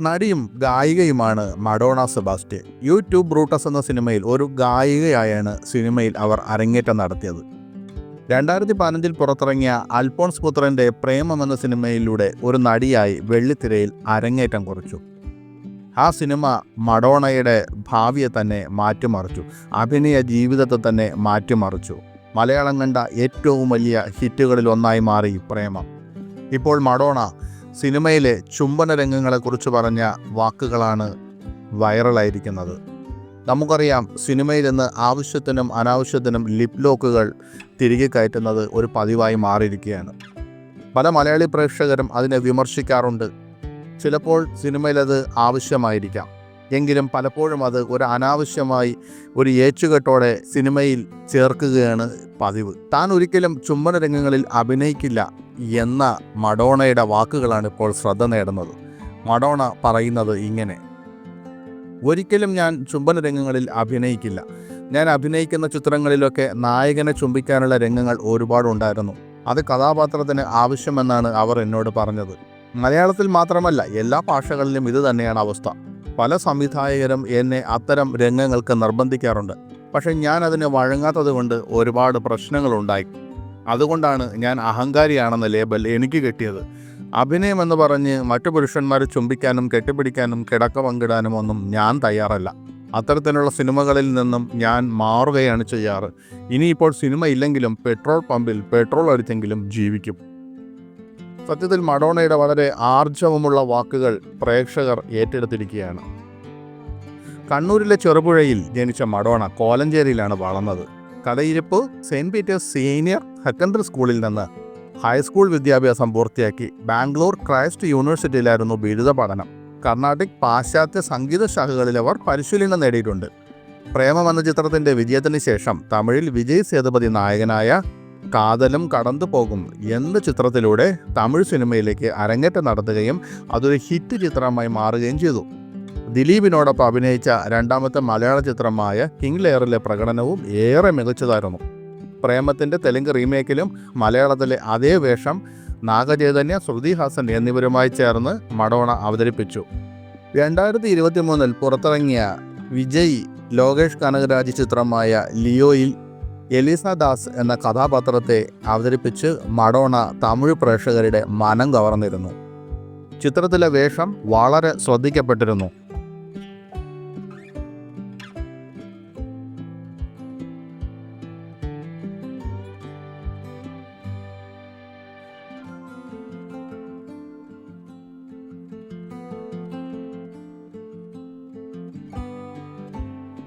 നടിയും ഗായികയുമാണ് Madonna Sebastian. YouTube Brutus എന്ന സിനിമയിൽ ഒരു ഗായികയായാണ് സിനിമയിൽ അവർ അരങ്ങേറ്റം നടത്തിയത്. 2015 പുറത്തിറങ്ങിയ അൽഫോൺസ് പുത്രൻ്റെ പ്രേമം എന്ന സിനിമയിലൂടെ ഒരു നടിയായി വെള്ളിത്തിരയിൽ അരങ്ങേറ്റം കുറിച്ചു. ആ സിനിമ മഡോണയുടെ ഭാവിയെ തന്നെ മാറ്റിമറിച്ചു. അഭിനയ ജീവിതത്തെ തന്നെ മാറ്റിമറിച്ചു. മലയാളം കണ്ട ഏറ്റവും വലിയ ഹിറ്റുകളിൽ ഒന്നായി മാറി പ്രേമം. ഇപ്പോൾ മഡോണ സിനിമയിലെ ചുംബന രംഗങ്ങളെക്കുറിച്ച് പറഞ്ഞ വാക്കുകളാണ് വൈറലായിരിക്കുന്നത്. നമുക്കറിയാം, സിനിമയിൽ നിന്ന് ആവശ്യത്തിനും അനാവശ്യത്തിനും ലിപ് ലോക്കുകൾ തിരികെ കയറ്റുന്നത് ഒരു പതിവായി മാറിയിരിക്കുകയാണ്. പല മലയാളി പ്രേക്ഷകരും അതിനെ വിമർശിക്കാറുണ്ട്. ചിലപ്പോൾ സിനിമയിലത് ആവശ്യമായിരിക്കാം, എങ്കിലും പലപ്പോഴും അത് ഒരു അനാവശ്യമായി ഒരു ഏച്ചുകെട്ടോടെ സിനിമയിൽ ചേർക്കുകയാണ് പതിവ്. താൻ ഒരിക്കലും ചുംബന രംഗങ്ങളിൽ അഭിനയിക്കില്ല എന്ന മഡോണയുടെ വാക്കുകളാണ് ഇപ്പോൾ ശ്രദ്ധ നേടുന്നത്. മഡോണ പറയുന്നത് ഇങ്ങനെ: ഒരിക്കലും ഞാൻ ചുംബന രംഗങ്ങളിൽ അഭിനയിക്കില്ല. ഞാൻ അഭിനയിക്കുന്ന ചിത്രങ്ങളിലൊക്കെ നായകനെ ചുംബിക്കാനുള്ള രംഗങ്ങൾ ഒരുപാടുണ്ടായിരുന്നു. അത് കഥാപാത്രത്തിന് ആവശ്യമെന്നാണ് അവർ എന്നോട് പറഞ്ഞത്. മലയാളത്തിൽ മാത്രമല്ല, എല്ലാ ഭാഷകളിലും ഇത് തന്നെയാണ് അവസ്ഥ. പല സംവിധായകരും എന്നെ അത്തരം രംഗങ്ങൾക്ക് നിർബന്ധിക്കാറുണ്ട്. പക്ഷേ ഞാൻ അതിന് വഴങ്ങാത്തത് കൊണ്ട് ഒരുപാട് പ്രശ്നങ്ങളുണ്ടായി. അതുകൊണ്ടാണ് ഞാൻ അഹങ്കാരിയാണെന്ന ലേബൽ എനിക്ക് കിട്ടിയത്. അഭിനയം എന്ന് പറഞ്ഞ് മറ്റു പുരുഷന്മാരെ ചുംബിക്കാനും കെട്ടിപ്പിടിക്കാനും കിടക്ക പങ്കിടാനും ഒന്നും ഞാൻ തയ്യാറല്ല. അത്തരത്തിലുള്ള സിനിമകളിൽ നിന്നും ഞാൻ മാറുകയാണ് ചെയ്യാറ്. ഇനിയിപ്പോൾ സിനിമ ഇല്ലെങ്കിലും പെട്രോൾ പമ്പിൽ പെട്രോൾ അടിച്ചെങ്കിലും ജീവിക്കും. സത്യത്തിൽ മഡോണയുടെ വളരെ ആർജവമുള്ള വാക്കുകൾ പ്രേക്ഷകർ ഏറ്റെടുത്തിരിക്കുകയാണ്. കണ്ണൂരിലെ ചെറുപുഴയിൽ ജനിച്ച മഡോണ കോലഞ്ചേരിയിലാണ് വളർന്നത്. Kadayiruppu Saint Peter's senior secondary സ്കൂളിൽ നിന്ന് ഹൈസ്കൂൾ വിദ്യാഭ്യാസം പൂർത്തിയാക്കി ബാംഗ്ലൂർ ക്രൈസ്റ്റ് യൂണിവേഴ്സിറ്റിയിലായിരുന്നു ബിരുദ പഠനം. കർണാട്ടിക്, പാശ്ചാത്യ സംഗീത ശാഖകളിൽ അവർ പരിശീലനം നേടിയിട്ടുണ്ട്. പ്രേമം എന്ന ചിത്രത്തിൻ്റെ വിജയത്തിന് ശേഷം തമിഴിൽ വിജയ് സേതുപതി നായകനായ കാതലും കടന്നു പോകും എന്ന ചിത്രത്തിലൂടെ തമിഴ് സിനിമയിലേക്ക് അരങ്ങേറ്റം നടത്തുകയും അതൊരു ഹിറ്റ് ചിത്രമായി മാറുകയും ചെയ്തു. ദിലീപിനോടൊപ്പം അഭിനയിച്ച രണ്ടാമത്തെ മലയാള ചിത്രമായ കിങ് ലെയറിലെ പ്രകടനവും ഏറെ മികച്ചതായിരുന്നു. പ്രേമത്തിൻ്റെ തെലുങ്ക് റീമേക്കിലും മലയാളത്തിലെ അതേ വേഷം നാഗചൈതന്യ, ശ്രുതി ഹാസൻ എന്നിവരുമായി ചേർന്ന് മഡോണ അവതരിപ്പിച്ചു. 2023 പുറത്തിറങ്ങിയ വിജയ് ലോകേഷ് കനകരാജ് ചിത്രമായ ലിയോയിൽ എലിസ ദാസ് എന്ന കഥാപാത്രത്തെ അവതരിപ്പിച്ച് മഡോണ തമിഴ് പ്രേക്ഷകരുടെ മനം കവർന്നിരുന്നു. ചിത്രത്തിലെ വേഷം വളരെ ശ്രദ്ധിക്കപ്പെട്ടിരുന്നു.